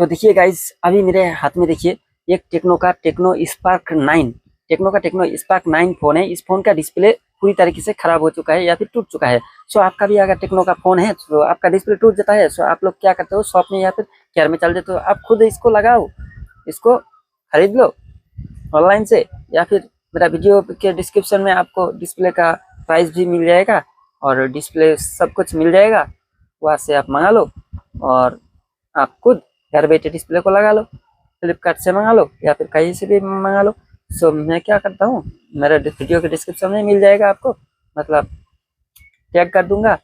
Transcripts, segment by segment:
तो देखिए गाइस, अभी मेरे हाथ में देखिए एक टेक्नो का टेक्नो स्पार्क 9 फोन है। इस फोन का डिस्प्ले पूरी तरीके से खराब हो चुका है या फिर टूट चुका है। सो आपका भी अगर टेक्नो का फोन है तो आपका डिस्प्ले टूट जाता है, सो आप लोग क्या करते हो, शॉप में या फिर केयर में चल जाते हो, आप खुद इसको लगाओ, इसको खरीद लो ऑनलाइन से, या फिर मेरा वीडियो के डिस्क्रिप्शन में आपको डिस्प्ले का प्राइस भी मिल जाएगा और डिस्प्ले सब कुछ मिल जाएगा। वहाँ से आप मंगा लो और आप खुद घर बैठे डिस्प्ले को लगा लो। फ्लिपकार्ट से मंगा लो या फिर कहीं से भी मंगा लो। सो मैं क्या करता हूँ, मेरे वीडियो के डिस्क्रिप्शन में मिल जाएगा आपको, मतलब टैग कर दूंगा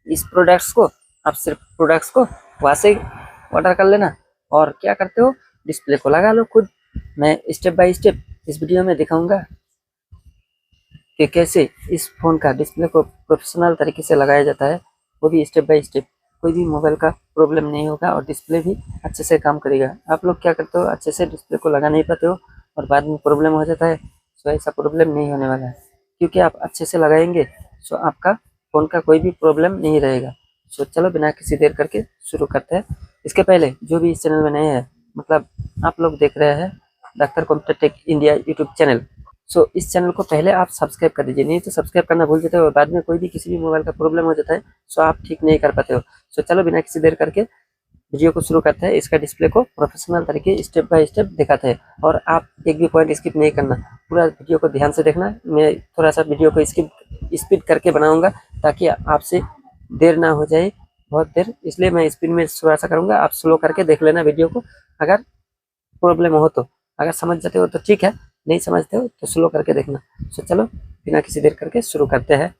इस प्रोडक्ट्स को। आप सिर्फ प्रोडक्ट्स को वहाँ से ऑर्डर कर लेना और क्या करते हो, डिस्प्ले को लगा लो खुद। मैं स्टेप बाय स्टेप इस वीडियो में दिखाऊंगा कि कैसे इस फ़ोन का डिस्प्ले को प्रोफेशनल तरीके से लगाया जाता है, वो भी स्टेप बाय स्टेप। कोई भी मोबाइल का प्रॉब्लम नहीं होगा और डिस्प्ले भी अच्छे से काम करेगा। आप लोग क्या करते हो, अच्छे से डिस्प्ले को लगा नहीं पाते हो और बाद में प्रॉब्लम हो जाता है। सो ऐसा प्रॉब्लम नहीं होने वाला है, क्योंकि आप अच्छे से लगाएंगे सो आपका फ़ोन का कोई भी प्रॉब्लम नहीं रहेगा। सो चलो बिना किसी देर करके शुरू करते हैं। इसके पहले जो भी इस चैनल में नए हैं, मतलब आप लोग देख रहे हैं doctor computer tech India YouTube channel, so इस चैनल को पहले आप सब्सक्राइब कर दीजिए, नहीं तो सब्सक्राइब करना भूल जाते हो और बाद में कोई भी किसी भी मोबाइल का प्रॉब्लम हो जाता है सो आप ठीक नहीं कर पाते हो। सो चलो बिना किसी देर करके वीडियो को शुरू करते हैं। इसका डिस्प्ले को प्रोफेशनल तरीके स्टेप बाय स्टेप दिखाते हैं और आप एक भी पॉइंट स्किप नहीं करना, पूरा वीडियो को ध्यान से देखना। मैं थोड़ा सा वीडियो को स्पीड करके बनाऊंगा ताकि आपसे देर ना हो जाए बहुत देर, इसलिए मैं स्पीड में थोड़ा सा करूँगा। आप स्लो करके देख लेना वीडियो को, अगर प्रॉब्लम हो तो। अगर समझ जाते हो तो ठीक है, नहीं समझते हो तो स्लो करके देखना। सो चलो बिना किसी देर करके शुरू करते हैं।